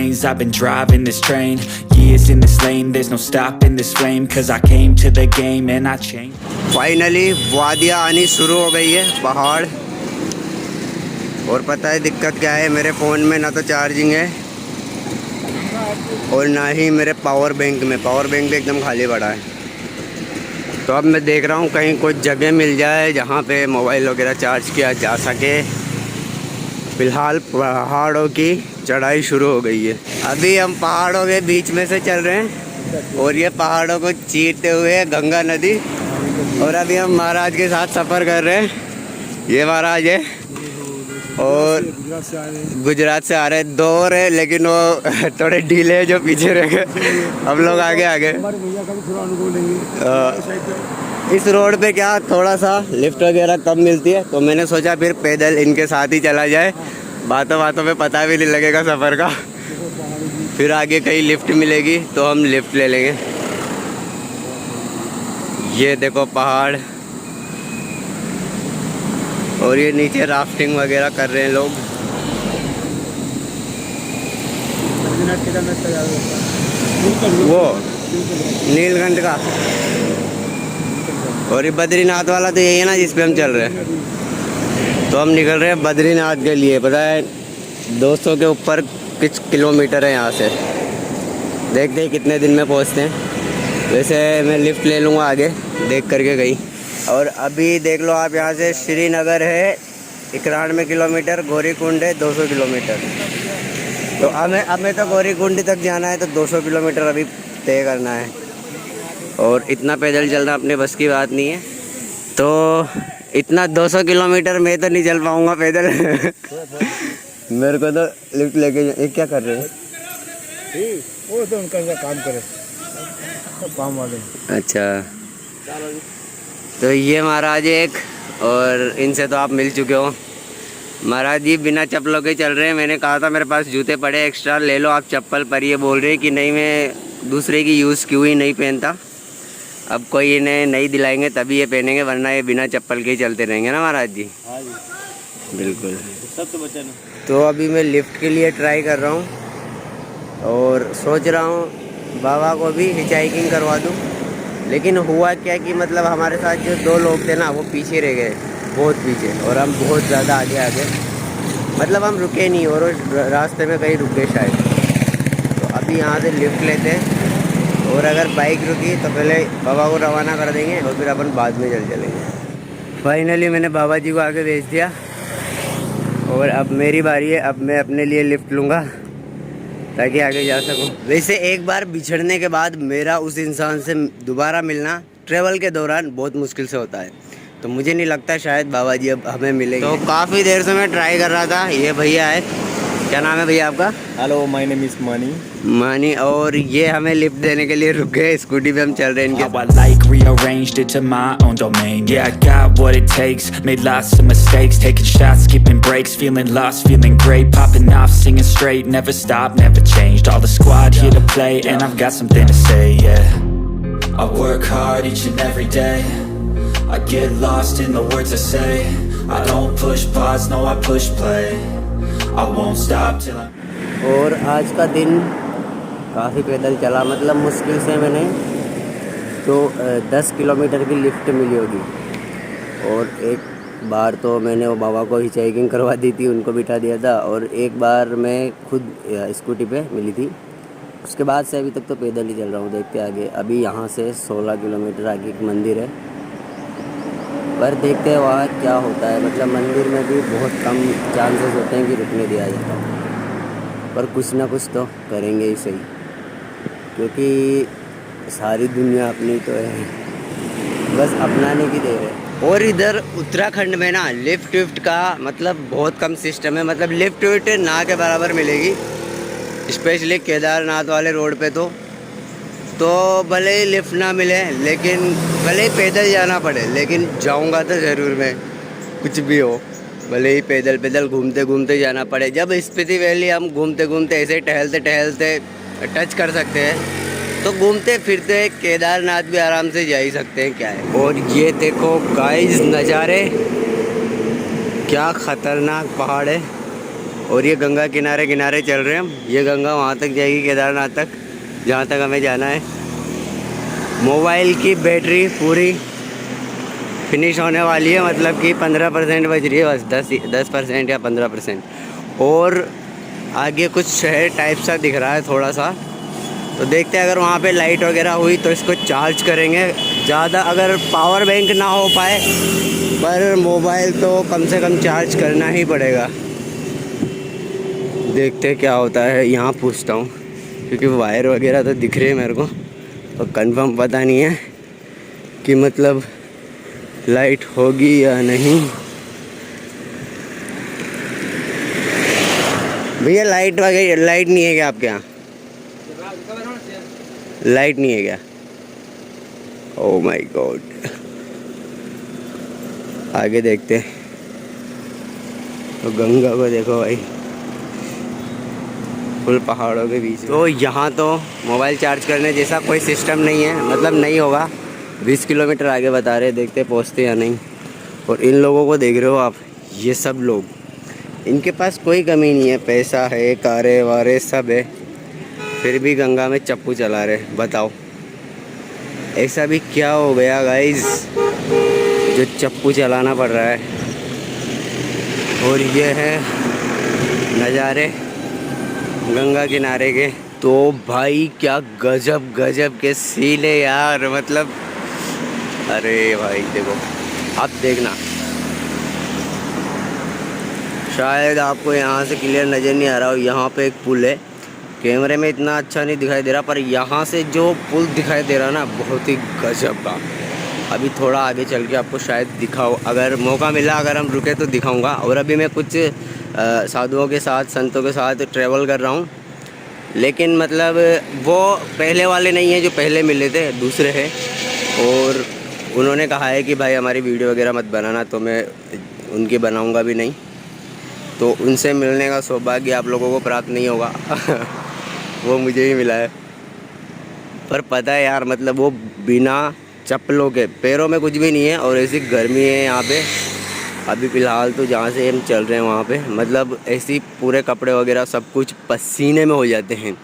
lanes. I've been driving this train, years in this lane. There's no stopping this flame, cause I came to the game and I changed. Finally वादियाँ आनी शुरू हो गई है, पहाड़। और पता है दिक्कत क्या है, मेरे फ़ोन में ना तो चार्जिंग है और ना ही मेरे पावर बैंक भी एकदम खाली पड़ा है। तो अब मैं देख रहा हूँ कहीं कोई जगह मिल जाए जहाँ पे मोबाइल वगैरह चार्ज किया जा सके। फ़िलहाल पहाड़ों की चढ़ाई शुरू हो गई है। अभी हम पहाड़ों के बीच में से चल रहे हैं और ये पहाड़ों को चीरते हुए गंगा नदी। और अभी हम महाराज के साथ सफ़र कर रहे हैं। ये महाराज है और गुजरात से आ रहे हैं, 2 और है लेकिन वो थोड़े ढीले है जो पीछे रह गए। हम लोग आगे इस रोड पे क्या थोड़ा सा लिफ्ट वगैरह कम मिलती है, तो मैंने सोचा फिर पैदल इनके साथ ही चला जाए, बातों में पता भी नहीं लगेगा सफ़र का। फिर आगे कहीं लिफ्ट मिलेगी तो हम लिफ्ट ले लेंगे। ये देखो पहाड़, और ये नीचे राफ्टिंग वगैरह कर रहे हैं लोग। वो नीलकंठ का, और ये बद्रीनाथ वाला तो यही है ना जिस पे हम चल रहे हैं। तो हम निकल रहे हैं बद्रीनाथ के लिए। पता है 200 के ऊपर कुछ किलोमीटर है यहाँ से। देखते हैं कितने दिन में पहुँचते हैं। वैसे मैं लिफ्ट ले लूँगा आगे देख करके कहीं। और अभी देख लो आप, यहाँ से श्रीनगर है 91 किलोमीटर, गौरीकुंड है 200 किलोमीटर। तो हमें तो गौरीकुंड तक जाना है, तो 200 किलोमीटर अभी तय करना है। और इतना पैदल चलना अपने बस की बात नहीं है, तो इतना 200 किलोमीटर मैं तो नहीं चल पाऊँगा पैदल। मेरे को तो लिफ्ट लेके क्या कर रहे हैं? वो तो उनका काम करे, काम वाले। अच्छा, तो ये महाराज एक, और इनसे तो आप मिल चुके हो। महाराज जी बिना चप्पलों के चल रहे हैं। मैंने कहा था मेरे पास जूते पड़े एक्स्ट्रा ले लो आप चप्पल, पर ये बोल रहे हैं कि नहीं मैं दूसरे की यूज़ क्यों ही नहीं पहनता। अब कोई इन्हें नहीं दिलाएंगे तभी ये पहनेंगे, वरना ये बिना चप्पल के ही चलते रहेंगे ना महाराज जी। हाँ जी बिल्कुल। सब तो बचा नहीं। तो अभी मैं लिफ्ट के लिए ट्राई कर रहा हूँ और सोच रहा हूँ बाबा को भी हिचाइकिंग करवा दूँ। लेकिन हुआ क्या कि मतलब हमारे साथ जो 2 लोग थे ना वो पीछे रह गए, बहुत पीछे, और हम बहुत ज़्यादा आगे। मतलब हम रुके नहीं और रास्ते में कहीं रुक गए शायद। तो अभी यहाँ से लिफ्ट लेते हैं, और अगर बाइक रुकी तो पहले बाबा को रवाना कर देंगे और फिर अपन बाद में चलेंगे। फाइनली मैंने बाबा जी को आगे भेज दिया और अब मेरी बारी है। अब मैं अपने लिए लिफ्ट लूँगा ताकि आगे जा सकूं। वैसे एक बार बिछड़ने के बाद मेरा उस इंसान से दोबारा मिलना ट्रेवल के दौरान बहुत मुश्किल से होता है, तो मुझे नहीं लगता शायद बाबा जी अब हमें मिलेंगे। तो काफ़ी देर से मैं ट्राई कर रहा था। ये भैया है, क्या नाम है भैया आपका? हेलो, माय नेम इज मानी। और ये हमें लिफ्ट देने के लिए रुक गए। स्कूटी पे हम चल रहे हैं इनके। How I like rearranged it to my own domain. Yeah, I got what it takes. Made lots of mistakes, taking shots, skipping breaks, feeling lost, feeling great, popping off, singing straight, never stopped, never changed. All the squad here to play, and I've got something to say. Yeah, I work hard each and every day. I get lost in the words I say. I don't push pause, no, I push play. I won't stop till I'm. और आज का दिन काफ़ी पैदल चला, मतलब मुश्किल से मैंने तो 10 किलोमीटर की लिफ्ट मिली होगी। और एक बार तो मैंने वो बाबा को हिचाइकिंग करवा दी थी, उनको बिठा दिया था। और एक बार मैं खुद स्कूटी पे मिली थी। उसके बाद से अभी तक तो पैदल ही चल रहा हूँ। देखते आगे, अभी यहाँ से 16 किलोमीटर आगे एक मंदिर है, पर देखते हैं वहाँ क्या होता है। मतलब मंदिर में भी बहुत कम चांसेस होते हैं कि रुकने दिया जाता है, पर कुछ ना कुछ तो करेंगे ही सही, क्योंकि सारी दुनिया अपनी तो है, बस अपनाने की देर है। और इधर उत्तराखंड में ना लिफ्ट विफ्ट का मतलब बहुत कम सिस्टम है। मतलब लिफ्ट विफ्ट ना के बराबर मिलेगी, स्पेशली केदारनाथ वाले रोड पे तो भले ही लिफ्ट ना मिले, लेकिन भले ही पैदल जाना पड़े, लेकिन जाऊंगा तो ज़रूर मैं, कुछ भी हो। भले ही पैदल घूमते घूमते जाना पड़े। जब स्पीति वैली हम घूमते घूमते ऐसे टहलते टच कर सकते हैं, तो घूमते फिरते केदारनाथ भी आराम से जा ही सकते हैं, क्या है। और ये देखो गाइस नज़ारे, क्या ख़तरनाक पहाड़ है। और ये गंगा किनारे किनारे चल रहे हैं हम। ये गंगा वहाँ तक जाएगी, केदारनाथ तक, जहाँ तक हमें जाना है। मोबाइल की बैटरी पूरी फिनिश होने वाली है, मतलब कि 15% बच रही है बस, 10% या 15%। और आगे कुछ शहर टाइप सा दिख रहा है थोड़ा सा, तो देखते हैं अगर वहाँ पे लाइट वगैरह हुई तो इसको चार्ज करेंगे। ज़्यादा अगर पावर बैंक ना हो पाए, पर मोबाइल तो कम से कम चार्ज करना ही पड़ेगा। देखते हैं क्या होता है। यहाँ पूछता हूँ, क्योंकि वायर वगैरह तो दिख रहे हैं मेरे को, तो कंफर्म पता नहीं है कि मतलब लाइट होगी या नहीं। भैया लाइट वगैरह, लाइट नहीं है क्या आपके यहाँ? लाइट नहीं है क्या? Oh my God. आगे देखते हैं। तो गंगा को देखो भाई, फुल पहाड़ों के बीच। तो यहाँ तो मोबाइल चार्ज करने जैसा कोई सिस्टम नहीं है, मतलब नहीं होगा। 20 किलोमीटर आगे बता रहे, देखते पहुँचते या नहीं। और इन लोगों को देख रहे हो आप, ये सब लोग, इनके पास कोई कमी नहीं है, पैसा है, कारें वारे सब है, फिर भी गंगा में चप्पू चला रहे। बताओ ऐसा भी क्या हो गया गाइस जो चप्पू चलाना पड़ रहा है। और ये है नज़ारे गंगा किनारे के। तो भाई क्या गजब गजब के सीन है यार, मतलब अरे भाई देखो, आप देखना, शायद आपको यहाँ से क्लियर नज़र नहीं आ रहा हो। यहाँ पे एक पुल है, कैमरे में इतना अच्छा नहीं दिखाई दे रहा, पर यहाँ से जो पुल दिखाई दे रहा ना, बहुत ही गजब का। अभी थोड़ा आगे चल के आपको शायद दिखाओ, अगर मौका मिला, अगर हम रुके तो दिखाऊंगा। और अभी मैं कुछ साधुओं के साथ, संतों के साथ ट्रैवल कर रहा हूँ, लेकिन मतलब वो पहले वाले नहीं हैं जो पहले मिले थे, दूसरे हैं। और उन्होंने कहा है कि भाई हमारी वीडियो वगैरह मत बनाना, तो मैं उनकी बनाऊँगा भी नहीं। तो उनसे मिलने का सौभाग्य आप लोगों को प्राप्त नहीं होगा वो मुझे ही मिला है। पर पता है यार, मतलब वो बिना चप्पलों के, पैरों में कुछ भी नहीं है, और ऐसी गर्मी है यहाँ पे। अभी फ़िलहाल तो जहाँ से हम चल रहे हैं वहाँ पे, मतलब ऐसी पूरे कपड़े वगैरह सब कुछ पसीने में हो जाते हैं।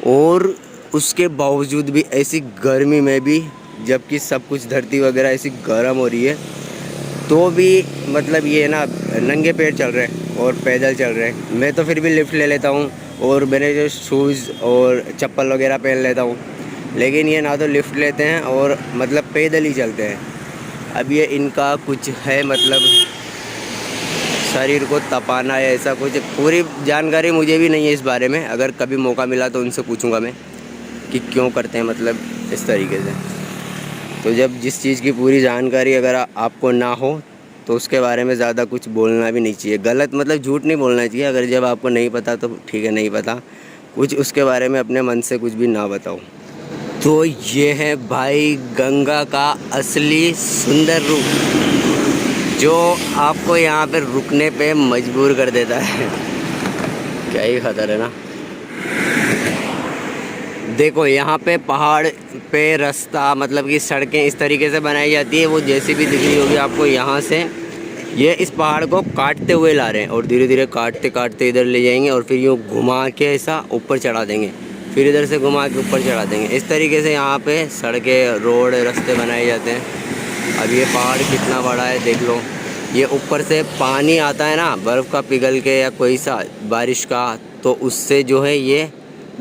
और उसके बावजूद भी ऐसी गर्मी में भी, जबकि सब कुछ धरती वगैरह ऐसी गर्म हो रही है, तो भी मतलब ये ना नंगे पैर चल रहे हैं और पैदल चल रहे हैं। मैं तो फिर भी लिफ्ट ले लेता हूँ, और मेरे जो शूज़ और चप्पल वगैरह पहन लेता हूँ, लेकिन ये ना तो लिफ्ट लेते हैं और मतलब पैदल ही चलते हैं। अब ये इनका कुछ है, मतलब शरीर को तपाना है, ऐसा कुछ। पूरी जानकारी मुझे भी नहीं है इस बारे में, अगर कभी मौका मिला तो उनसे पूछूंगा मैं कि क्यों करते हैं मतलब इस तरीके से। तो जब जिस चीज़ की पूरी जानकारी अगर आपको ना हो, तो उसके बारे में ज़्यादा कुछ बोलना भी नहीं चाहिए। गलत मतलब झूठ नहीं बोलना चाहिए। अगर जब आपको नहीं पता तो ठीक है, नहीं पता कुछ, उसके बारे में अपने मन से कुछ भी ना बताओ। तो ये है भाई गंगा का असली सुंदर रूप, जो आपको यहाँ पे रुकने पे मजबूर कर देता है। क्या ही खतर है ना। देखो यहाँ पे पहाड़ पे रास्ता, मतलब कि सड़कें इस तरीके से बनाई जाती है, वो जैसी भी दिख रही होगी आपको, यहाँ से ये इस पहाड़ को काटते हुए ला रहे हैं, और धीरे धीरे काटते काटते इधर ले जाएंगे, और फिर यूँ घुमा के ऐसा ऊपर चढ़ा देंगे, फिर इधर से घुमा के ऊपर चढ़ा देंगे। इस तरीके से यहाँ पे सड़कें, रोड, रास्ते बनाए जाते हैं। अब ये पहाड़ कितना बड़ा है देख लो। ये ऊपर से पानी आता है ना, बर्फ़ का पिघल के या कोई सा बारिश का, तो उससे जो है ये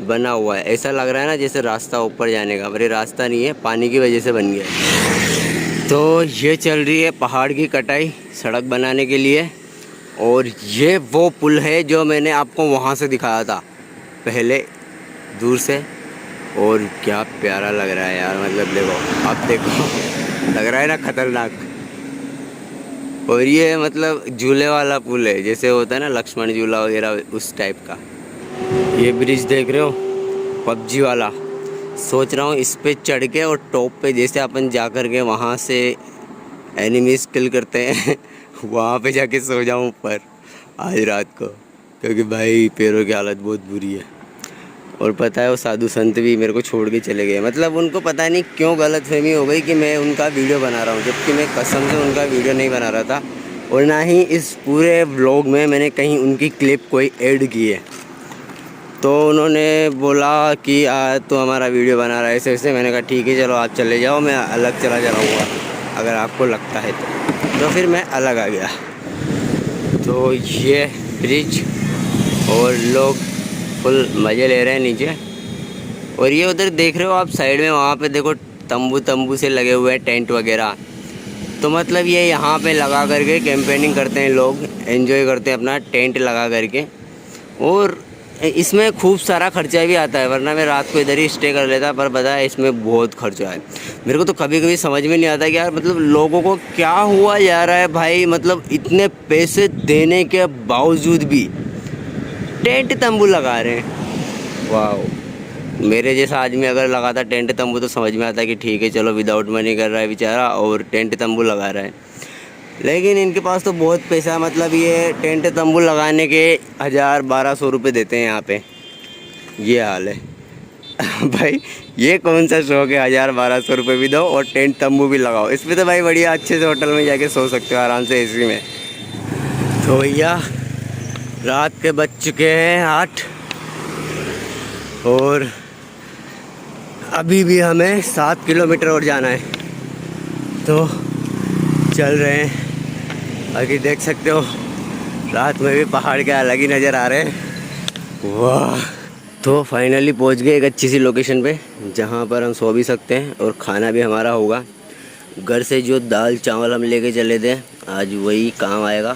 बना हुआ है। ऐसा लग रहा है ना जैसे रास्ता ऊपर जाने का, पर ये रास्ता नहीं है, पानी की वजह से बन गया है। तो ये चल रही है पहाड़ की कटाई सड़क बनाने के लिए। और ये वो पुल है जो मैंने आपको वहाँ से दिखाया था पहले दूर से, और क्या प्यारा लग रहा है यार। मतलब देखो, आप देखो, लग रहा है ना खतरनाक। और ये मतलब झूले वाला पुल है, जैसे होता है ना लक्ष्मण झूला वगैरह, उस टाइप का। ये ब्रिज देख रहे हो, पबजी वाला। सोच रहा हूँ इस पे चढ़ के और टॉप पे, जैसे अपन जा कर के वहाँ से एनिमीज किल करते हैं वहाँ पे जाके सो जाऊँ ऊपर आज रात को, क्योंकि भाई पैरों की हालत बहुत बुरी है। और पता है वो साधु संत भी मेरे को छोड़ के चले गए, मतलब उनको पता नहीं क्यों गलतफहमी हो गई कि मैं उनका वीडियो बना रहा हूँ, जबकि मैं कसम से उनका वीडियो नहीं बना रहा था। और ना ही इस पूरे व्लॉग में मैंने कहीं उनकी क्लिप कोई ऐड की है। तो उन्होंने बोला कि तो हमारा वीडियो बना रहा है ऐसे ऐसे। मैंने कहा ठीक है चलो आप चले जाओ, मैं अलग चला जाऊँगा अगर आपको लगता है तो फिर मैं अलग आ गया। तो ये ब्रिज और लोग फुल मज़े ले रहे हैं नीचे। और ये उधर देख रहे हो आप साइड में, वहाँ पे देखो तंबू से लगे हुए हैं टेंट वगैरह। तो मतलब ये यहाँ पे लगा करके कैंपेनिंग करते हैं लोग, एंजॉय करते हैं अपना टेंट लगा करके। और इसमें खूब सारा खर्चा भी आता है, वरना मैं रात को इधर ही स्टे कर लेता, पर पता है इसमें बहुत खर्चा है। मेरे को तो कभी कभी समझ में नहीं आता कि यार मतलब लोगों को क्या हुआ जा रहा है भाई, मतलब इतने पैसे देने के बावजूद भी टेंट तंबू लगा रहे हैं। वाह, मेरे जैसा आदमी अगर लगाता टेंट तंबू तो समझ में आता कि ठीक है चलो विदाउट मनी कर रहा है बेचारा और टेंट तंबू लगा रहा है। लेकिन इनके पास तो बहुत पैसा, मतलब ये टेंट तंबू लगाने के 1000-1200 रुपये देते हैं यहाँ पे। ये हाल है भाई, ये कौन सा शौक है 1000-1200 रुपये भी दो और टेंट तंबू भी लगाओ। इस पर तो भाई बढ़िया अच्छे से होटल में जाके सो सकते हो आराम से एसी में। तो भैया रात के बज चुके हैं 8 और अभी भी हमें 7 किलोमीटर और जाना है। तो चल रहे हैं। बाकी देख सकते हो रात में भी पहाड़ के अलग ही नज़र आ रहे हैं। वाह, तो फाइनली पहुंच गए एक अच्छी सी लोकेशन पे जहां पर हम सो भी सकते हैं और खाना भी हमारा होगा। घर से जो दाल चावल हम लेके चले थे आज वही काम आएगा।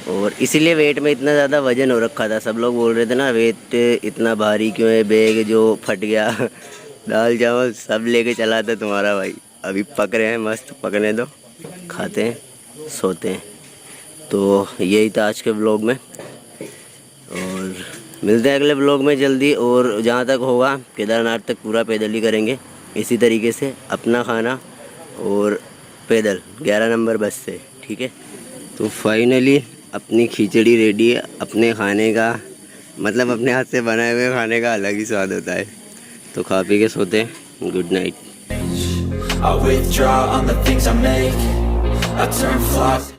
और इसीलिए वेट में इतना ज़्यादा वज़न हो रखा था। सब लोग बोल रहे थे ना वेट इतना भारी क्यों है, बैग जो फट गया दाल चावल सब लेके चला था तुम्हारा भाई। अभी पक रहे हैं, मस्त पकने दो, खाते हैं सोते हैं। तो यही था आज के व्लॉग में और मिलते हैं अगले व्लॉग में जल्दी। और जहाँ तक होगा केदारनाथ तक पूरा पैदल ही करेंगे इसी तरीके से, अपना खाना और पैदल 11 नंबर बस से, ठीक है। तो फाइनली अपनी खिचड़ी रेडी है। अपने खाने का मतलब अपने हाथ से बनाए हुए खाने का अलग ही स्वाद होता है। तो खा पी के सोते हैं। Good night. I withdraw on the things I make. I turn flaws